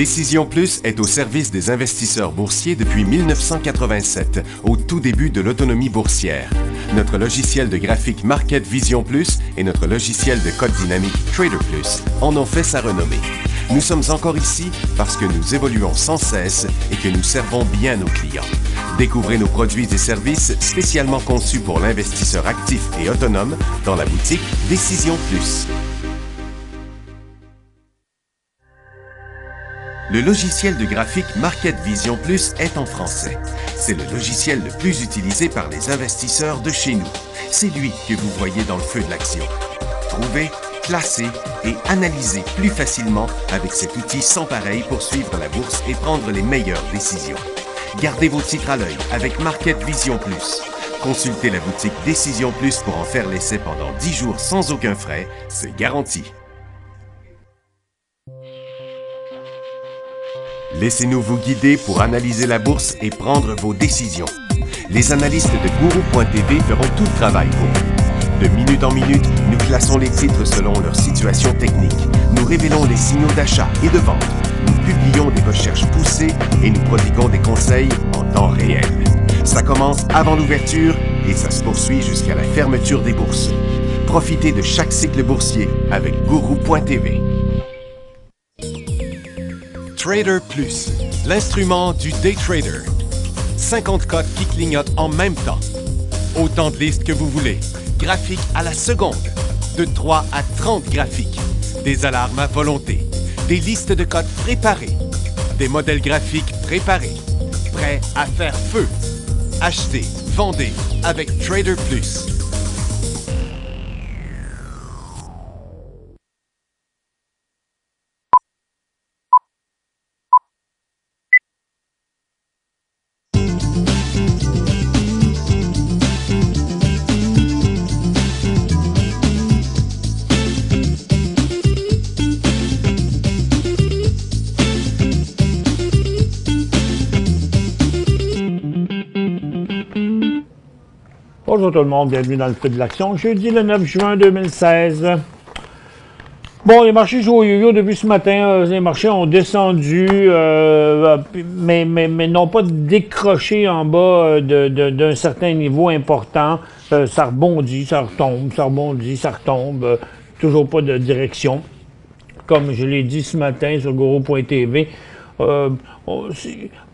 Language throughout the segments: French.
Décision Plus est au service des investisseurs boursiers depuis 1987, au tout début de l'autonomie boursière. Notre logiciel de graphique Market Vision Plus et notre logiciel de code dynamique Trader Plus en ont fait sa renommée. Nous sommes encore ici parce que nous évoluons sans cesse et que nous servons bien nos clients. Découvrez nos produits et services spécialement conçus pour l'investisseur actif et autonome dans la boutique Décision Plus. Le logiciel de graphique Market Vision Plus est en français. C'est le logiciel le plus utilisé par les investisseurs de chez nous. C'est lui que vous voyez dans le feu de l'action. Trouvez, classez et analysez plus facilement avec cet outil sans pareil pour suivre la bourse et prendre les meilleures décisions. Gardez vos titres à l'œil avec Market Vision Plus. Consultez la boutique Décision Plus pour en faire l'essai pendant 10 jours sans aucun frais, c'est garanti. Laissez-nous vous guider pour analyser la bourse et prendre vos décisions. Les analystes de Guru.tv feront tout le travail pour vous. De minute en minute, nous classons les titres selon leur situation technique. Nous révélons les signaux d'achat et de vente. Nous publions des recherches poussées et nous prodiguons des conseils en temps réel. Ça commence avant l'ouverture et ça se poursuit jusqu'à la fermeture des bourses. Profitez de chaque cycle boursier avec Guru.tv. Trader Plus, l'instrument du day trader. 50 cotes qui clignotent en même temps. Autant de listes que vous voulez. Graphiques à la seconde. De 3 à 30 graphiques. Des alarmes à volonté. Des listes de cotes préparées. Des modèles graphiques préparés. Prêts à faire feu. Achetez, vendez avec Trader Plus. Bonjour tout le monde, bienvenue dans le feu de l'action. Jeudi le 9 juin 2016. Bon, les marchés jouent au yo-yo depuis ce matin. Les marchés ont descendu, mais n'ont pas décroché en bas d'un certain niveau important. Ça rebondit, ça retombe, ça rebondit, ça retombe. Toujours pas de direction. Comme je l'ai dit ce matin sur Guru.tv,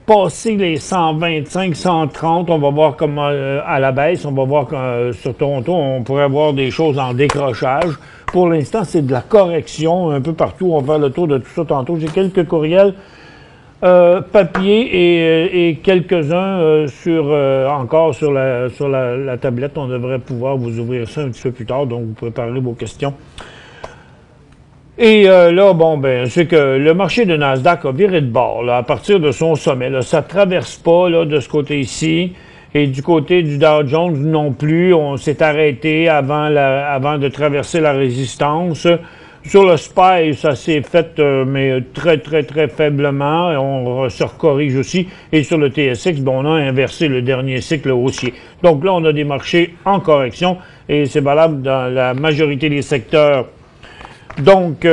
passer les 125, 130, on va voir comment à la baisse, on va voir sur Toronto, on pourrait avoir des choses en décrochage. Pour l'instant, c'est de la correction un peu partout. On va faire le tour de tout ça tantôt. J'ai quelques courriels papier et quelques-uns encore sur la tablette. On devrait pouvoir vous ouvrir ça un petit peu plus tard, donc vous pouvez parler vos questions. Et là, bon, ben, c'est que le marché de Nasdaq a viré de bord, là, à partir de son sommet. Là, ça traverse pas, là, de ce côté-ci. Et du côté du Dow Jones non plus. On s'est arrêté avant de traverser la résistance. Sur le SPY, ça s'est fait, mais très, très, très faiblement. On se recorrige aussi. Et sur le TSX, ben, on a inversé le dernier cycle haussier. Donc là, on a des marchés en correction. Et c'est valable dans la majorité des secteurs. Donc,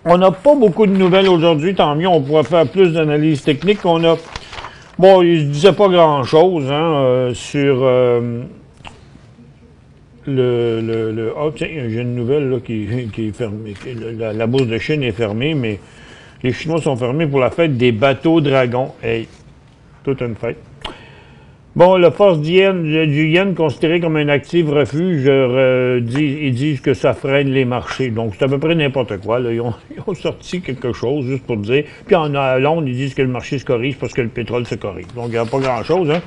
on n'a pas beaucoup de nouvelles aujourd'hui, tant mieux, on pourra faire plus d'analyse technique. Bon, il ne disait pas grand-chose sur ah, tiens, j'ai une nouvelle là, qui est fermée. La bourse de Chine est fermée, mais les Chinois sont fermés pour la fête des bateaux dragons. Hey, toute une fête. Bon, la force du yen considéré comme un actif refuge, ils disent que ça freine les marchés. Donc, c'est à peu près n'importe quoi. Là. Ils ont sorti quelque chose, juste pour dire. Puis à Londres, ils disent que le marché se corrige parce que le pétrole se corrige. Donc, il n'y a pas grand-chose. Hein.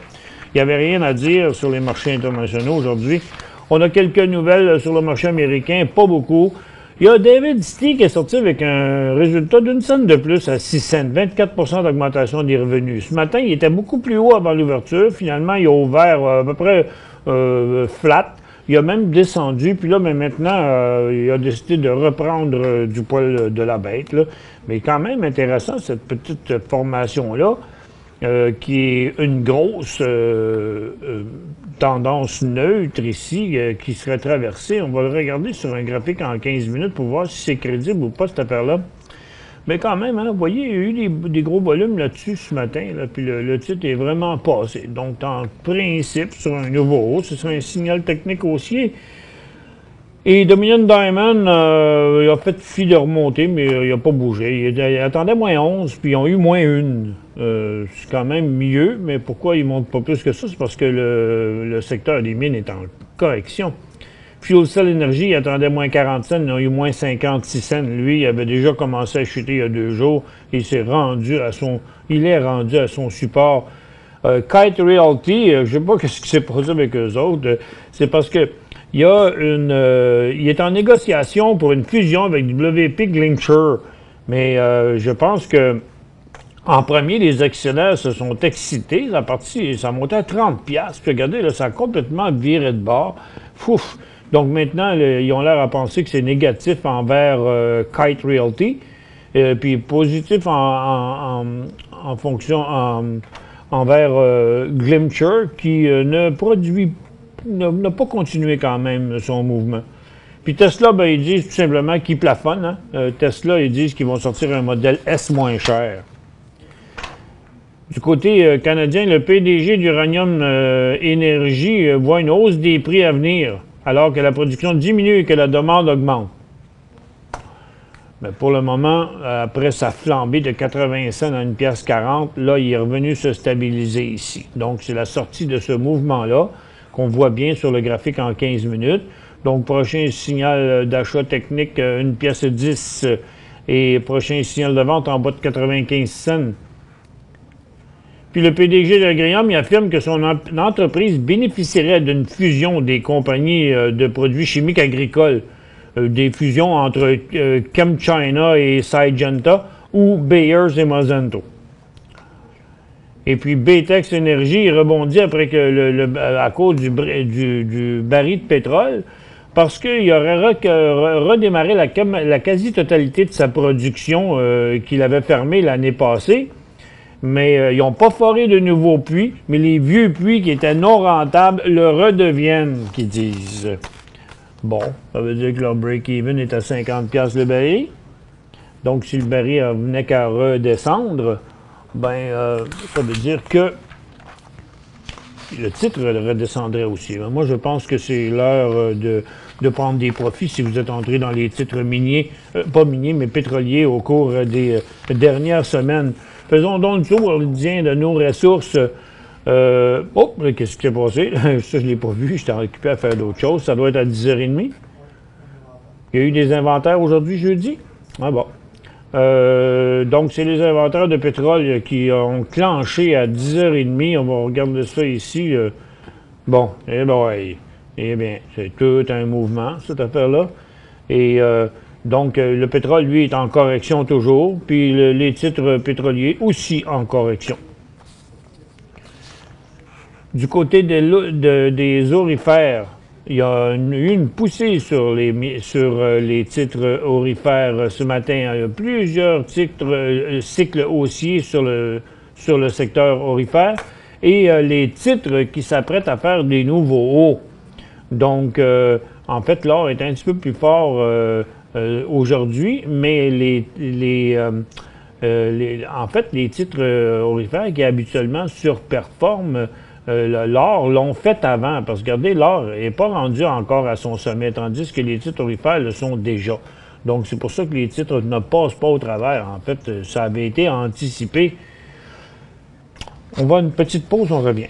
Il n'y avait rien à dire sur les marchés internationaux aujourd'hui. On a quelques nouvelles sur le marché américain, pas beaucoup. Il y a David City qui est sorti avec un résultat d'une cent de plus à 6 cents, 24 d'augmentation des revenus. Ce matin, il était beaucoup plus haut avant l'ouverture. Finalement, il a ouvert à peu près flat. Il a même descendu. Puis là, mais maintenant, il a décidé de reprendre du poil de la bête. Là. Mais quand même intéressant, cette petite formation-là, qui est une grosse tendance neutre ici qui serait traversée. On va le regarder sur un graphique en 15 minutes pour voir si c'est crédible ou pas, cette affaire-là. Mais quand même, hein, vous voyez, il y a eu des gros volumes là-dessus ce matin, là, puis le titre est vraiment passé. Donc, en principe, sur un nouveau haut, ce serait un signal technique haussier. Et Dominion Diamond, il a fait fi de remonter, mais il n'a pas bougé. Il attendait moins 11, puis ils ont eu moins 1. C'est quand même mieux, mais pourquoi ils ne montent pas plus que ça? C'est parce que le secteur des mines est en correction. Fuel Cell Energy, il attendait moins 40 cents, ils ont eu moins 56 cents. Lui, il avait déjà commencé à chuter il y a 2 jours. Il est rendu à son support. Kite Realty, je ne sais pas ce qui s'est passé avec eux autres. C'est parce que il est en négociation pour une fusion avec WP Glimcher. Mais je pense que en premier, les actionnaires se sont excités. Ça montait à 30$. Puis regardez, là, ça a complètement viré de bord. Fouf! Donc maintenant, ils ont l'air à penser que c'est négatif envers Kite Realty, puis positif en fonction envers Glimcher, qui n'a pas continué quand même son mouvement. Puis Tesla, ben, ils disent tout simplement qu'ils plafonnent. Hein? Tesla, ils disent qu'ils vont sortir un modèle S moins cher. Du côté canadien, le PDG d'Uranium Énergie voit une hausse des prix à venir, alors que la production diminue et que la demande augmente. Mais pour le moment, après sa flambée de 80 cents à 1,40 $, là, il est revenu se stabiliser ici. Donc, c'est la sortie de ce mouvement-là qu'on voit bien sur le graphique en 15 minutes. Donc, prochain signal d'achat technique, 1,10 $ et prochain signal de vente en bas de 95 cents. Puis le PDG d'Agrium, il affirme que son entreprise bénéficierait d'une fusion des compagnies de produits chimiques agricoles, des fusions entre ChemChina et Syngenta ou Bayers et Monsanto. Et puis Baytex Energy rebondit après que à cause du baril de pétrole, parce qu'il aurait redémarré la quasi-totalité de sa production qu'il avait fermée l'année passée. Mais ils n'ont pas foré de nouveaux puits, mais les vieux puits qui étaient non rentables le redeviennent, qu'ils disent. Bon, ça veut dire que leur break-even est à 50$ le baril. Donc, si le baril venait qu'à redescendre, ben, ça veut dire que le titre redescendrait aussi. Moi, je pense que c'est l'heure de prendre des profits si vous êtes entré dans les titres miniers, pas miniers, mais pétroliers au cours des dernières semaines. Faisons donc le tour de nos ressources. Oh, qu'est-ce qui s'est passé? Ça, je ne l'ai pas vu. J'étais occupé à faire d'autres choses. Ça doit être à 10h30. Il y a eu des inventaires aujourd'hui, jeudi. Ah bon. Donc, c'est les inventaires de pétrole qui ont clenché à 10h30. On va regarder ça ici. Bon, eh bien, c'est tout un mouvement, cette affaire-là. Et donc, le pétrole, lui, est en correction toujours, puis les titres pétroliers aussi en correction. Du côté des aurifères, il y a eu une poussée sur les titres aurifères ce matin. Il y a plusieurs cycles haussiers sur le secteur aurifère et les titres qui s'apprêtent à faire des nouveaux hauts. Donc, en fait, l'or est un petit peu plus fort aujourd'hui, mais en fait, les titres aurifères qui habituellement surperforment l'or l'ont fait avant, parce que regardez, l'or n'est pas rendu encore à son sommet, tandis que les titres aurifères le sont déjà. Donc, c'est pour ça que les titres ne passent pas au travers. En fait, ça avait été anticipé. On va à une petite pause, on revient.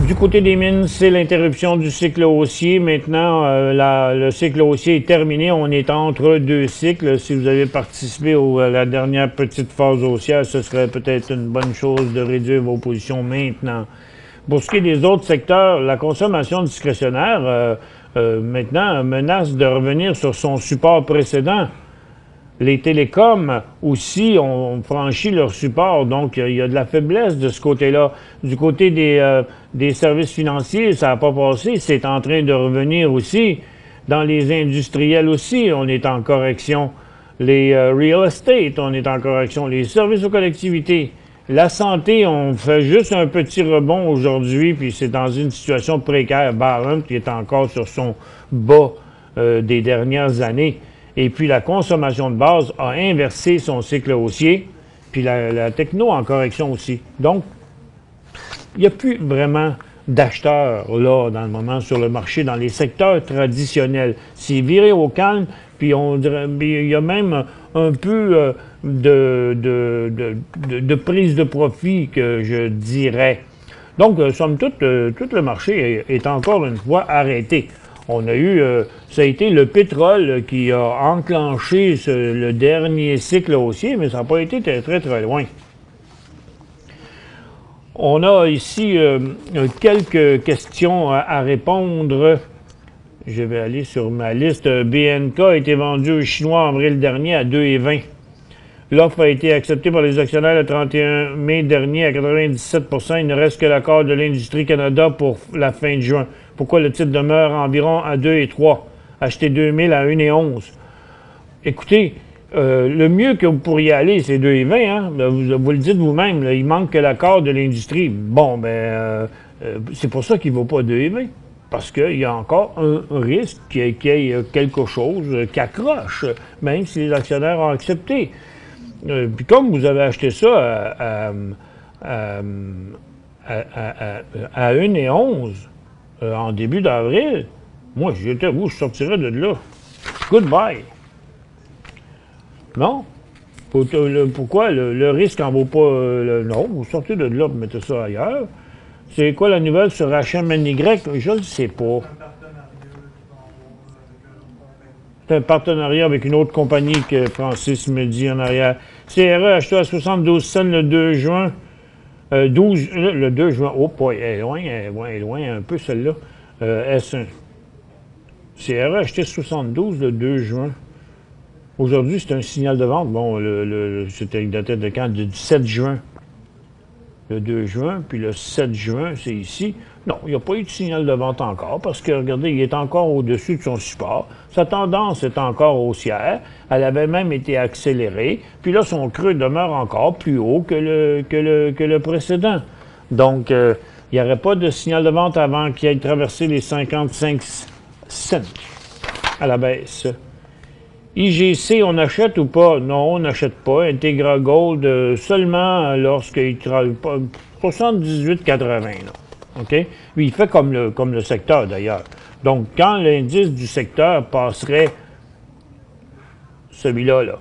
Du côté des mines, c'est l'interruption du cycle haussier. Maintenant, le cycle haussier est terminé. On est entre deux cycles. Si vous avez participé à la dernière petite phase haussière, ce serait peut-être une bonne chose de réduire vos positions maintenant. Pour ce qui est des autres secteurs, la consommation discrétionnaire, maintenant, menace de revenir sur son support précédent. Les télécoms aussi ont franchi leur support, donc il y a de la faiblesse de ce côté-là. Du côté des services financiers, ça n'a pas passé, c'est en train de revenir aussi. Dans les industriels aussi, on est en correction. Les real estate, on est en correction. Les services aux collectivités, La santé, on fait juste un petit rebond aujourd'hui, puis c'est dans une situation précaire. Barron qui est encore sur son bas des dernières années. Et puis la consommation de base a inversé son cycle haussier, puis la techno en correction aussi. Donc, il n'y a plus vraiment d'acheteurs là dans le moment sur le marché, dans les secteurs traditionnels. C'est viré au calme, puis il y a même un peu de prise de profit que je dirais. Donc, somme toute, tout le marché est encore une fois arrêté. On a eu, ça a été le pétrole qui a enclenché le dernier cycle haussier, mais ça n'a pas été très, très, très loin. On a ici quelques questions à répondre. Je vais aller sur ma liste. BNK a été vendu aux Chinois en avril dernier à 2,20. L'offre a été acceptée par les actionnaires le 31 mai dernier à 97 %. Il ne reste que l'accord de l'Industrie Canada pour la fin de juin. Pourquoi le titre demeure environ à 2,3? Acheter 2000 à 1,11. Écoutez, le mieux que vous pourriez aller, c'est 2,20. Hein? Vous le dites vous-même, il manque que l'accord de l'industrie. Bon, c'est pour ça qu'il ne vaut pas 2,20. Parce qu'il y a encore un risque qu'il y ait quelque chose qui accroche, même si les actionnaires ont accepté. Puis comme vous avez acheté ça à 1,11 en début d'avril, moi, si j'étais vous, je sortirais de là. Goodbye. Non? Pourquoi le risque en vaut pas... non, vous sortez de là et mettez ça ailleurs. C'est quoi la nouvelle sur HMNY? Je ne le sais pas. C'est un partenariat avec une autre compagnie que Francis me dit en arrière. CRE acheté à 72 cents le 2 juin. Le 2 juin. Oh, boy, elle est loin un peu celle-là. S1. CRE acheté 72 le 2 juin. Aujourd'hui, c'est un signal de vente. Bon, c'était daté de quand? Du 7 juin. Le 2 juin, puis le 7 juin, c'est ici. Non, il n'y a pas eu de signal de vente encore, parce que, regardez, il est encore au-dessus de son support. Sa tendance est encore haussière. Elle avait même été accélérée. Puis là, son creux demeure encore plus haut que le précédent. Donc, il n'y aurait pas de signal de vente avant qu'il ait traversé les 55 cents à la baisse. IGC, on achète ou pas? Non, on n'achète pas. Integra Gold, seulement lorsqu'il travaille pas. 78,80, là. OK? Puis il fait comme le secteur, d'ailleurs. Donc, quand l'indice du secteur passerait celui-là, là,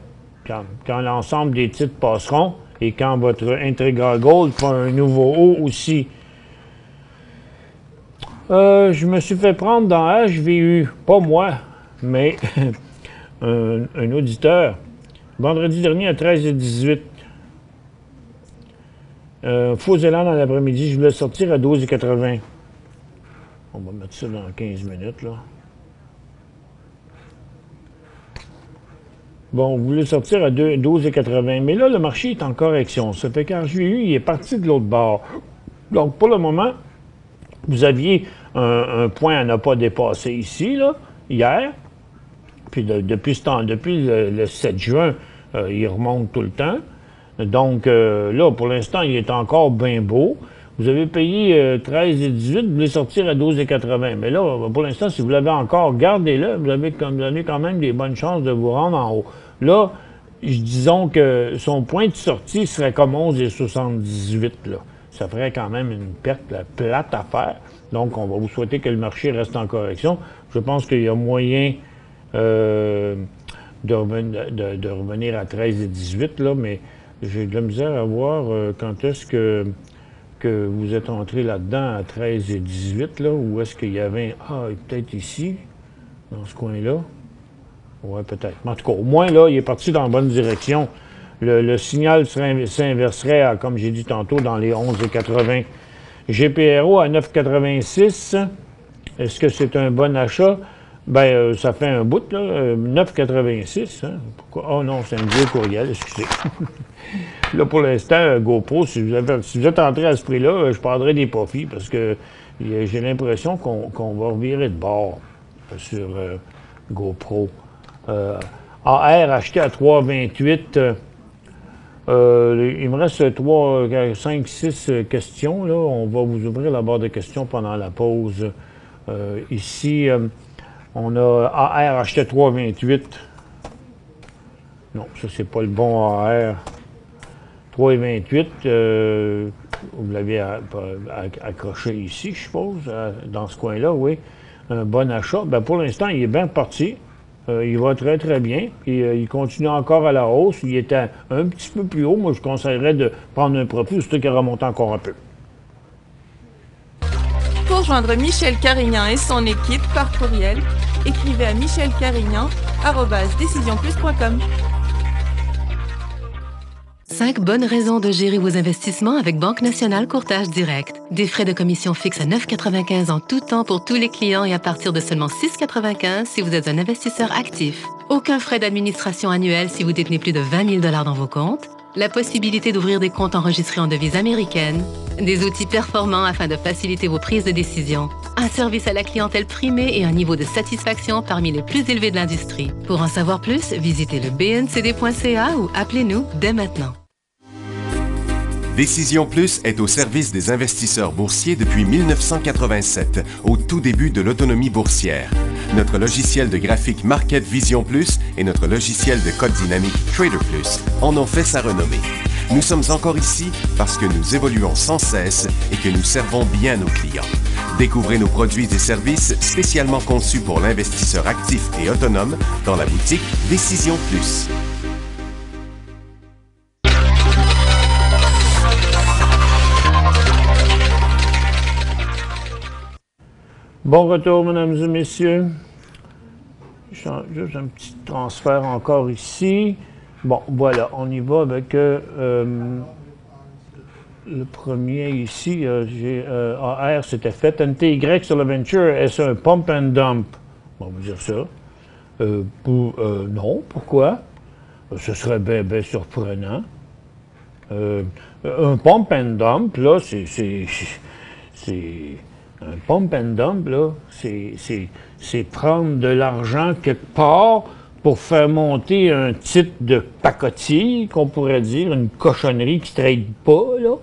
quand l'ensemble des titres passeront, et quand votre Integra Gold fera un nouveau haut aussi. Je me suis fait prendre dans HVU. Pas moi, mais... un auditeur, vendredi dernier à 13h18. Faux élan dans l'après-midi, je voulais sortir à 12h80. On va mettre ça dans 15 minutes, là. Bon, vous voulez sortir à 12h80, mais là, le marché est en correction. Ça fait qu'HVU, il est parti de l'autre bord. Donc, pour le moment, vous aviez un point à ne pas dépasser ici, là, hier. Puis depuis le 7 juin, il remonte tout le temps. Donc là, pour l'instant, il est encore bien beau. Vous avez payé 13,18, vous voulez sortir à 12,80. Mais là, pour l'instant, si vous l'avez encore, gardez-le. Vous avez quand même des bonnes chances de vous rendre en haut. Là, disons que son point de sortie serait comme 11,78. Là. Ça ferait quand même une perte plate à faire. Donc, on va vous souhaiter que le marché reste en correction. Je pense qu'il y a moyen... de revenir à 13,18, là, mais j'ai de la misère à voir quand est-ce que vous êtes entré là-dedans à 13,18, là, ou est-ce qu'il y avait... peut-être ici, dans ce coin-là. Ouais, peut-être. En tout cas, au moins, là, il est parti dans la bonne direction. Le signal s'inverserait, comme j'ai dit tantôt, dans les 11,80. GPRO à 9,86. Est-ce que c'est un bon achat? Ben, ça fait un bout, là, 9,86. Hein? Pourquoi? Oh non, c'est un vieux courriel, excusez. Là, pour l'instant, GoPro, si vous êtes entré à ce prix-là, je prendrais des profits parce que j'ai l'impression qu'on va revirer de bord sur GoPro. AR acheté à 3,28. Il me reste 5, 6 questions. Là. On va vous ouvrir la barre de questions pendant la pause. Ici, on a AR achetait 3,28. Non, ça, c'est pas le bon AR. 3,28. Vous l'avez accroché ici, je suppose, dans ce coin-là, oui. Un bon achat. Ben, pour l'instant, il est bien parti. Il va très, très bien. Et, il continue encore à la hausse. Il était un petit peu plus haut. Moi, je conseillerais de prendre un profit, surtout qu'il remonte encore un peu. Pour joindre Michel Carignan et son équipe par courriel, écrivez à michelcarignan@decisionplus.com. 5 bonnes raisons de gérer vos investissements avec Banque Nationale Courtage Direct. Des frais de commission fixes à 9,95 en tout temps pour tous les clients et à partir de seulement 6,95 si vous êtes un investisseur actif. Aucun frais d'administration annuel si vous détenez plus de 20 000 $ dans vos comptes. La possibilité d'ouvrir des comptes enregistrés en devise américaine. Des outils performants afin de faciliter vos prises de décision. Un service à la clientèle primé et un niveau de satisfaction parmi les plus élevés de l'industrie. Pour en savoir plus, visitez le bncd.ca ou appelez-nous dès maintenant. Décision Plus est au service des investisseurs boursiers depuis 1987, au tout début de l'autonomie boursière. Notre logiciel de graphique Market Vision Plus et notre logiciel de code dynamique Trader Plus en ont fait sa renommée. Nous sommes encore ici parce que nous évoluons sans cesse et que nous servons bien nos clients. Découvrez nos produits et services spécialement conçus pour l'investisseur actif et autonome dans la boutique Décision Plus. Bon retour, mesdames et messieurs. Juste un petit transfert encore ici. Bon, voilà, on y va avec le premier ici. J'ai AR, c'était fait. NTY sur le Venture, est-ce un pump and dump? On va dire ça. Non, pourquoi? Ce serait bien surprenant. Un pump and dump, là, c'est un pump and dump, là, c'est prendre de l'argent quelque part pour faire monter un type de pacotille, qu'on pourrait dire, une cochonnerie qui ne se trade pas, là.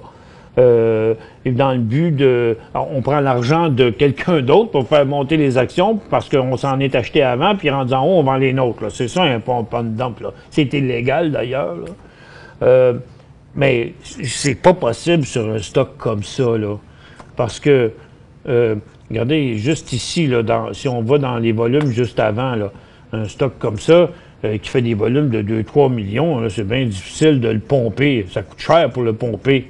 Et dans le but de... Alors, on prend l'argent de quelqu'un d'autre pour faire monter les actions parce qu'on s'en est acheté avant, puis rendu en haut, on vend les nôtres, là. C'est ça, un pump and dump, là. C'est illégal, d'ailleurs, là. Mais c'est pas possible sur un stock comme ça, là. Parce que... regardez, juste ici, là, si on va dans les volumes juste avant, là, un stock comme ça, qui fait des volumes de 2-3 millions, c'est bien difficile de le pomper. Ça coûte cher pour le pomper.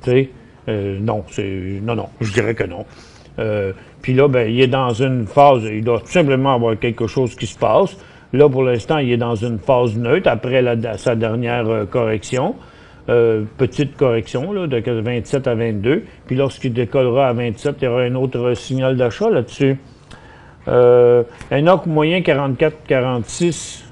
Tu sais? Non, je dirais que non. Puis là, ben, il est dans une phase, il doit tout simplement avoir quelque chose qui se passe. Là, pour l'instant, il est dans une phase neutre après sa dernière correction. Petite correction là, de 27 à 22. Puis lorsqu'il décollera à 27, il y aura un autre signal d'achat là-dessus. Un OC moyen 44-46.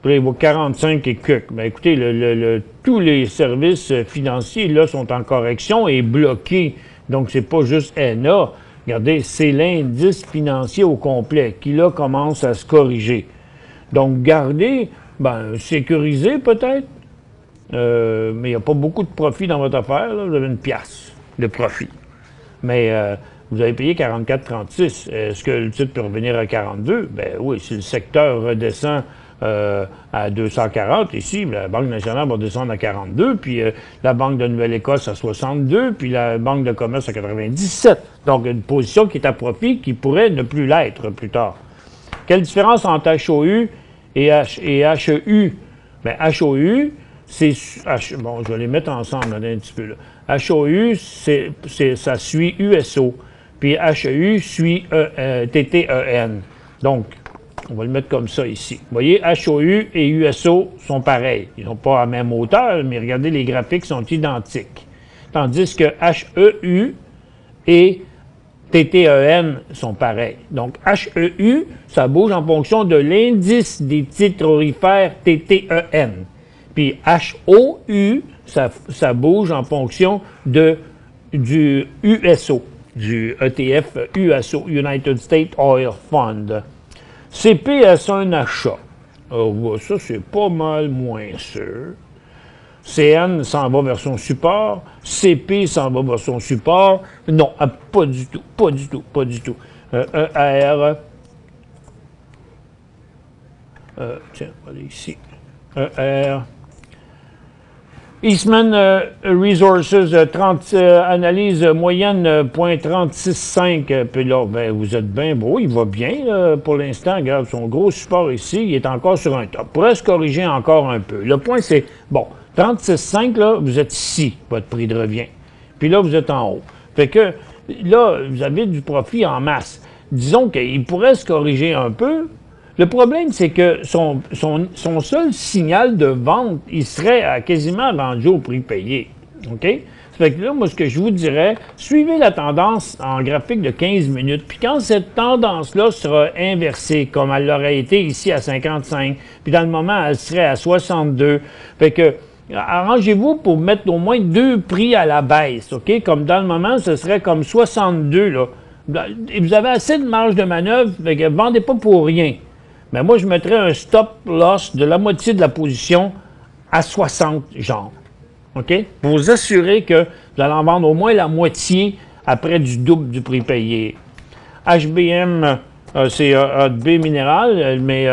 Puis il vaut 45 et quelques. Ben, écoutez, tous les services financiers là, sont en correction et bloqués. Donc, c'est pas juste NA. Regardez, c'est l'indice financier au complet qui là commence à se corriger. Donc, gardez, sécurisez peut-être. Mais il n'y a pas beaucoup de profit dans votre affaire. Là. Vous avez une pièce de profit. Mais vous avez payé 44,36. Est-ce que le titre peut revenir à 42? Ben oui, si le secteur redescend à 240 ici, la Banque nationale va descendre à 42, puis la Banque de Nouvelle-Écosse à 62, puis la Banque de commerce à 97. Donc, une position qui est à profit qui pourrait ne plus l'être plus tard. Quelle différence entre HOU et HEU? Bien, HOU... bon, je vais les mettre ensemble là, un petit peu. Là. HOU, ça suit USO. Puis HEU suit TTEN. Donc, on va le mettre comme ça ici. Vous voyez, HOU et USO sont pareils. Ils n'ont pas la même hauteur, mais regardez, les graphiques sont identiques. Tandis que HEU et TTEN sont pareils. Donc, HEU, ça bouge en fonction de l'indice des titres aurifères TTEN. Puis HOU, ça bouge en fonction du USO, du ETF USO, United States Oil Fund. CP, est-ce un achat? Ça, c'est pas mal moins sûr. CN s'en va vers son support. CP s'en va vers son support. Non, pas du tout, pas du tout, pas du tout. ER. Tiens, on va aller ici. ER. Eastman Resources, analyse moyenne 0.365. Puis là, ben, vous êtes bien beau, il va bien pour l'instant. Regarde, son gros support ici, il est encore sur un top. Pourrait se corriger encore un peu. Le point, c'est, bon, 36,5, là, vous êtes ici, votre prix de revient. Puis là, vous êtes en haut. Fait que, là, vous avez du profit en masse. Disons qu'il pourrait se corriger un peu. Le problème, c'est que son seul signal de vente, il serait quasiment rendu au prix payé. OK? Ça fait que là, moi, ce que je vous dirais, suivez la tendance en graphique de 15 minutes. Puis quand cette tendance-là sera inversée, comme elle l'aurait été ici à 55, puis dans le moment, elle serait à 62. Fait que, arrangez-vous pour mettre au moins 2 prix à la baisse. OK? Comme dans le moment, ce serait comme 62, là. Et vous avez assez de marge de manœuvre, fait que vendez pas pour rien. Mais moi, je mettrais un stop loss de la moitié de la position à 60, genre. OK? Pour vous assurer que vous allez en vendre au moins la moitié après du double du prix payé. HBM, c'est HB minéral, mais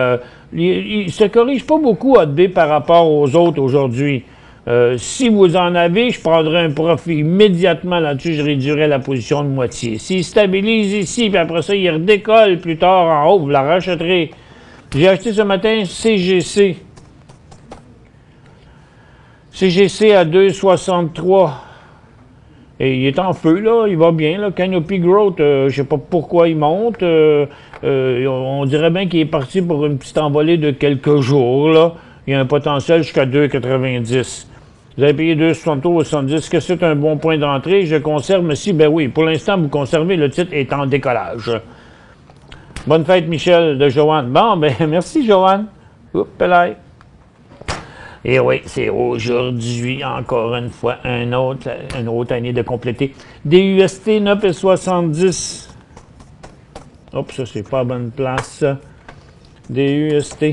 il ne se corrige pas beaucoup, HB, par rapport aux autres aujourd'hui. Si vous en avez, je prendrai un profit immédiatement là-dessus, je réduirai la position de moitié. S'il stabilise ici, puis après ça, il redécolle plus tard en haut, vous la rachèterez. J'ai acheté ce matin CGC. CGC à 2,63. Et il est en feu, là. Il va bien, là. Canopy Growth, je ne sais pas pourquoi il monte. On dirait bien qu'il est parti pour une petite envolée de quelques jours, là. Il y a un potentiel jusqu'à 2,90. Vous avez payé 2,70. Est-ce que c'est un bon point d'entrée? Je conserve, mais si, ben oui. Pour l'instant, vous conservez. Le titre est en décollage. Bonne fête, Michel, de Joanne. Bon, ben, merci, Joanne. Oups, là. Et oui, c'est aujourd'hui, encore une fois, une autre année de compléter. DUST 9,70. Hop, ça, c'est pas à bonne place. DUST.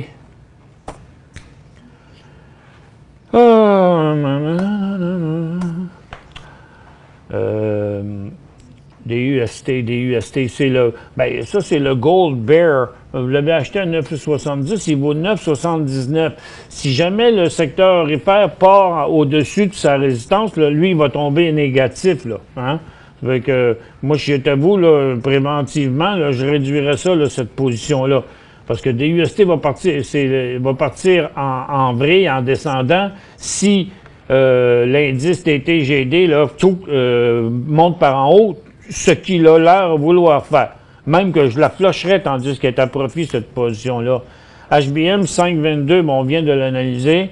DUST, c'est le... Ben, ça, c'est le Gold Bear. Vous l'avez acheté à 9,70, il vaut 9,79. Si jamais le secteur aurifère part au-dessus de sa résistance, là, lui, il va tomber négatif, là. Hein? Ça fait que, moi, si j'étais vous, là, préventivement, là, je réduirais ça, là, cette position-là. Parce que DUST va partir en vrille, en descendant, si l'indice TTGD, là, tout monte par en haut, ce qu'il a l'air de vouloir faire. Même que je la flusherais tandis qu'elle est à profit, cette position-là. HBM 5,22, bon, on vient de l'analyser.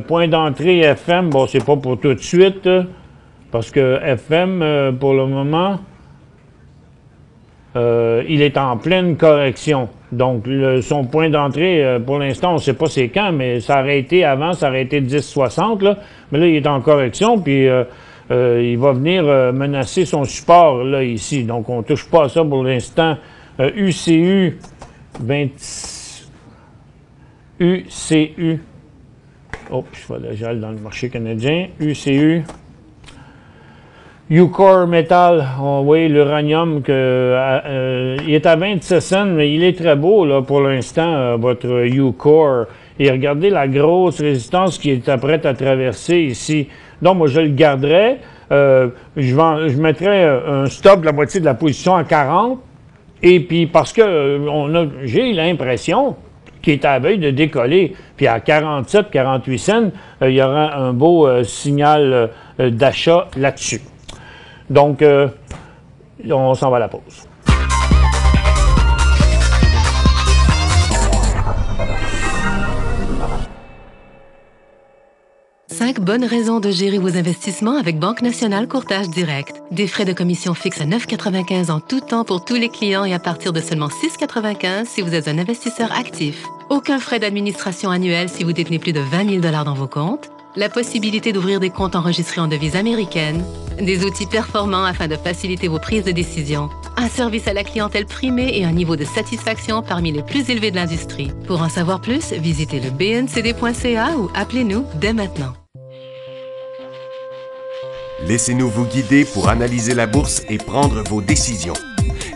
Point d'entrée FM, bon, c'est pas pour tout de suite, parce que FM, pour le moment, il est en pleine correction. Donc, son point d'entrée, pour l'instant, on ne sait pas c'est quand, mais ça aurait été avant, ça aurait été 10,60, là. Mais là, il est en correction, puis il va venir menacer son support, là, ici. Donc, on ne touche pas à ça pour l'instant. UCU, UCU. Oh, je fais le gel dans le marché canadien. UCU. Ucore Metal, on voit l'uranium il est à 27 cents, mais il est très beau là pour l'instant, votre Ucore. Et regardez la grosse résistance qui est prête à traverser ici. Donc moi je le garderai, je mettrai un stop de la moitié de la position à 40. Et puis parce que j'ai l'impression qu'il est à la veille de décoller. Puis à 47, 48 cents, il y aura un beau signal d'achat là-dessus. Donc, on s'en va à la pause. Cinq bonnes raisons de gérer vos investissements avec Banque Nationale Courtage Direct. Des frais de commission fixes à 9,95 en tout temps pour tous les clients et à partir de seulement 6,95 si vous êtes un investisseur actif. Aucun frais d'administration annuel si vous détenez plus de 20 000 $ dans vos comptes. La possibilité d'ouvrir des comptes enregistrés en devise américaine, des outils performants afin de faciliter vos prises de décision, un service à la clientèle primé et un niveau de satisfaction parmi les plus élevés de l'industrie. Pour en savoir plus, visitez le bncd.ca ou appelez-nous dès maintenant. Laissez-nous vous guider pour analyser la bourse et prendre vos décisions.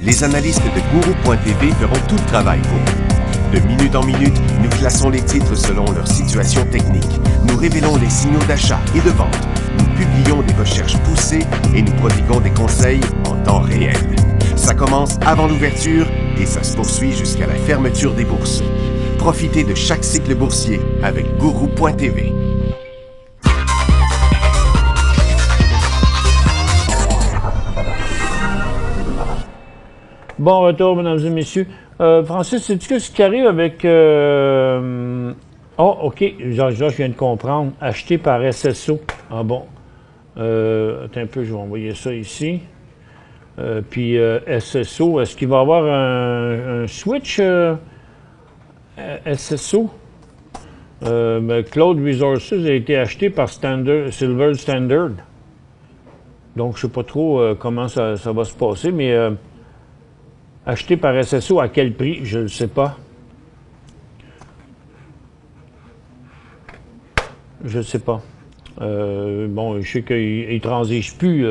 Les analystes de Guru.tv feront tout le travail pour vous. De minute en minute, nous classons les titres selon leur situation technique. Nous révélons les signaux d'achat et de vente. Nous publions des recherches poussées et nous prodiguons des conseils en temps réel. Ça commence avant l'ouverture et ça se poursuit jusqu'à la fermeture des bourses. Profitez de chaque cycle boursier avec Guru.tv. Bon retour, mesdames et messieurs. Francis, sais-tu ce qui arrive avec... Oh, OK. Je viens de comprendre. Acheté par SSO. Ah bon. Attends un peu, je vais envoyer ça ici. Puis SSO, est-ce qu'il va y avoir un switch SSO? Cloud Resources a été acheté par Silver Standard. Donc, je ne sais pas trop comment ça va se passer, mais... acheté par SSO, à quel prix? Je ne sais pas. Je ne sais pas. Bon, je sais qu'il ne transige plus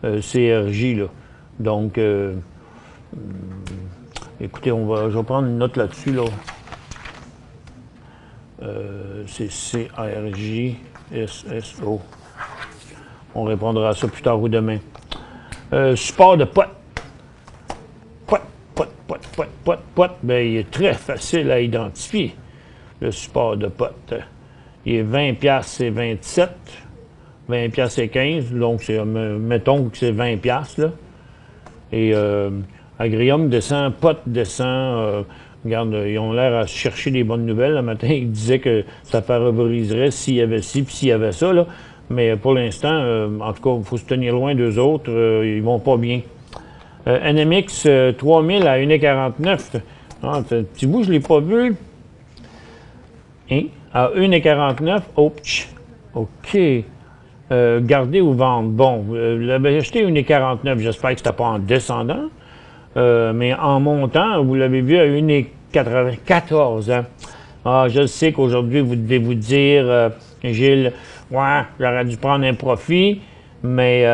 CRJ, là. Donc, écoutez, je vais prendre une note là-dessus, là. C'est CRJ SSO. On répondra à ça plus tard ou demain. Support de pote. Pote, bien, il est très facile à identifier, le support de pote. Il est 20$ et 27, 20$ et 15, donc mettons que c'est 20$, là. Et Agrium descend, pote descend, regarde, ils ont l'air à chercher des bonnes nouvelles. Le matin, ils disaient que ça favoriserait s'il y avait ci, puis s'il y avait ça, là. Mais pour l'instant, en tout cas, il faut se tenir loin d'eux autres, ils vont pas bien. NMX 3000 à 1,49. Ah, un petit bout, je ne l'ai pas vu. Hein? À 1,49. Ouch. OK. Garder ou vendre. Bon, vous l'avez acheté à 1,49. J'espère que ce n'était pas en descendant. Mais en montant, vous l'avez vu à 1,94. Hein? Ah, je sais qu'aujourd'hui, vous devez vous dire, Gilles, ouais, j'aurais dû prendre un profit. Mais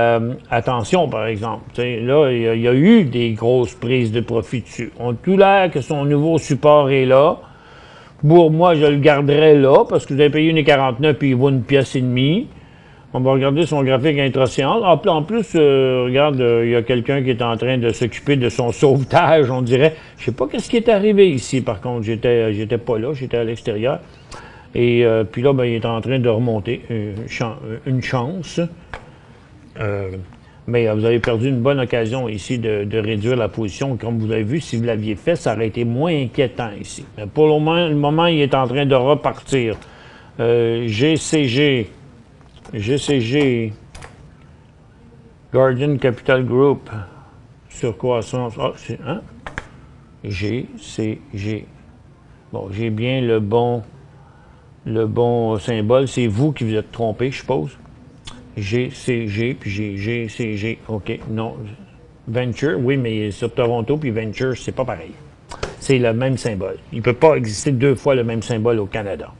attention, par exemple, là, il y a eu des grosses prises de profit dessus. On a tout l'air que son nouveau support est là. Pour moi, je le garderai là, parce que vous avez payé 1,49 puis il vaut une pièce et demie. On va regarder son graphique intra-séance. En plus, regarde, il y a quelqu'un qui est en train de s'occuper de son sauvetage, on dirait. Je sais pas qu'est-ce qui est arrivé ici, par contre. J'étais pas là, j'étais à l'extérieur. Et puis là, ben, il est en train de remonter. Une chance. Mais vous avez perdu une bonne occasion ici de réduire la position. Comme vous l'avez vu, si vous l'aviez fait, ça aurait été moins inquiétant ici. Mais pour le moment, il est en train de repartir. GCG, Guardian Capital Group, sur croissance. Ah, c'est hein? GCG. Bon, j'ai bien le bon symbole. C'est vous qui vous êtes trompé, je suppose. GCG, puis j'ai GCG. OK, non. Venture, oui, mais sur Toronto, puis Venture, c'est pas pareil. C'est le même symbole. Il ne peut pas exister deux fois le même symbole au Canada.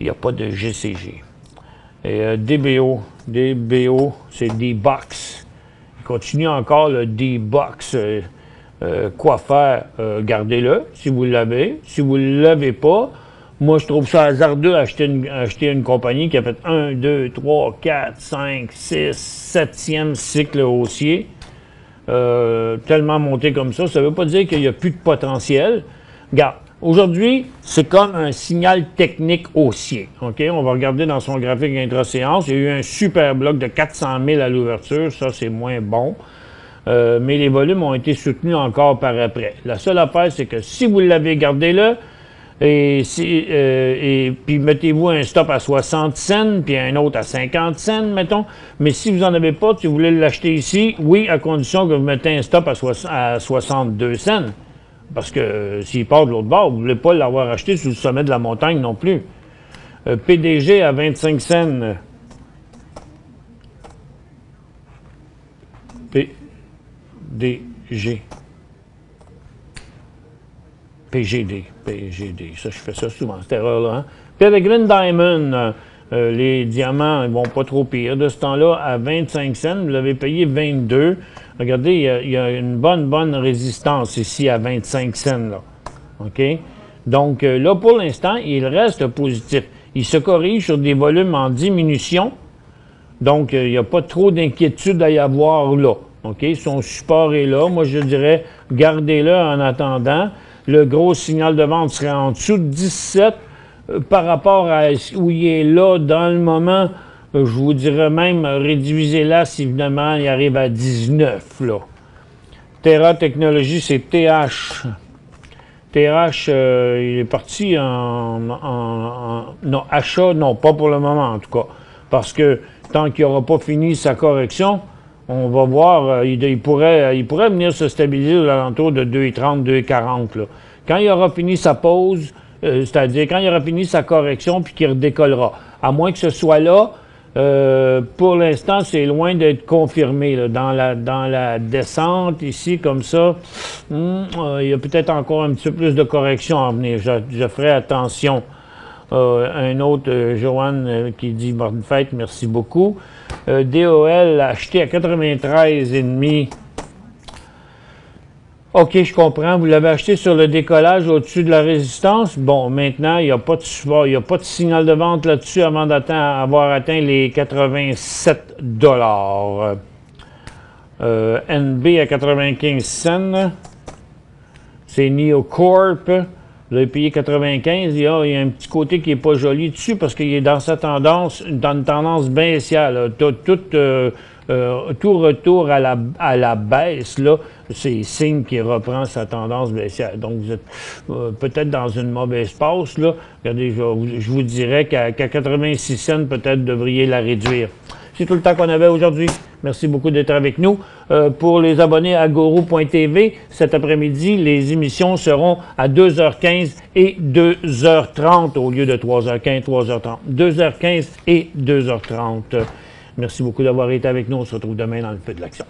Il n'y a pas de GCG. Et DBO, c'est D-Box. Il continue encore le D-Box. Quoi faire? Gardez-le, si vous l'avez. Si vous ne l'avez pas, moi, je trouve ça hasardeux acheter une compagnie qui a fait 1, 2, 3, 4, 5, 6, 7e cycle haussier. Tellement monté comme ça. Ça ne veut pas dire qu'il n'y a plus de potentiel. Regarde, aujourd'hui, c'est comme un signal technique haussier. OK? On va regarder dans son graphique intra-séance. Il y a eu un super bloc de 400 000 à l'ouverture. Ça, c'est moins bon. Mais les volumes ont été soutenus encore par après. La seule affaire, c'est que si vous l'avez gardé là, et puis mettez-vous un stop à 60 cents, puis un autre à 50 cents, mettons. Mais si vous n'en avez pas, si vous voulez l'acheter ici, oui, à condition que vous mettez un stop à 62 cents. Parce que s'il part de l'autre bord, vous ne voulez pas l'avoir acheté sur le sommet de la montagne non plus. PDG à 25 cents. PDG. PGD. Ça, je fais ça souvent, cette erreur-là. Hein? Peregrine Diamond, Les diamants, ils vont pas trop pire. De ce temps-là, à 25 cents, vous l'avez payé 22. Regardez, il y a une bonne résistance ici à 25 cents, là. OK? Donc, là, pour l'instant, il reste positif. Il se corrige sur des volumes en diminution. Donc, il n'y a pas trop d'inquiétude à y avoir là. OK? Son support est là. Moi, je dirais, gardez-le en attendant. Le gros signal de vente serait en dessous de 17. Par rapport à où il est là dans le moment, je vous dirais même, réduisez-la si évidemment il arrive à 19, là. Terra Technologies, c'est TH. TH, il est parti non, achat, non, pas pour le moment en tout cas. Parce que tant qu'il n'aura pas fini sa correction, on va voir, il pourrait venir se stabiliser à l'alentour de 2,30, 2,40. Là. Quand il aura fini sa pause, c'est-à-dire quand il aura fini sa correction puis qu'il redécollera. À moins que ce soit là, pour l'instant, c'est loin d'être confirmé. Là. Dans la descente, ici, comme ça, il y a peut-être encore un petit peu plus de correction à venir. Je ferai attention. Un autre, Joanne, qui dit « Bonne fête, merci beaucoup ». DOL acheté à 93,5. OK, je comprends. Vous l'avez acheté sur le décollage au-dessus de la résistance. Bon, maintenant, il n'y a pas de support, il n'y a pas de signal de vente là-dessus avant d'avoir atteint les 87 $. NB à 95 cents. C'est Neocorp. Vous avez payé 95. Il y a un petit côté qui n'est pas joli dessus parce qu'il est dans sa tendance, dans une tendance baissière. Tout retour à la baisse, là, c'est signe qu'il reprend sa tendance baissière. Donc, vous êtes peut-être dans une mauvaise passe, là. Regardez, je vous dirais qu'à 86 cents, peut-être devriez la réduire. C'est tout le temps qu'on avait aujourd'hui. Merci beaucoup d'être avec nous. Pour les abonnés à Guru.tv, cet après-midi, les émissions seront à 2h15 et 2h30 au lieu de 3h15, 3h30. 2h15 et 2h30. Merci beaucoup d'avoir été avec nous. On se retrouve demain dans le feu de l'action.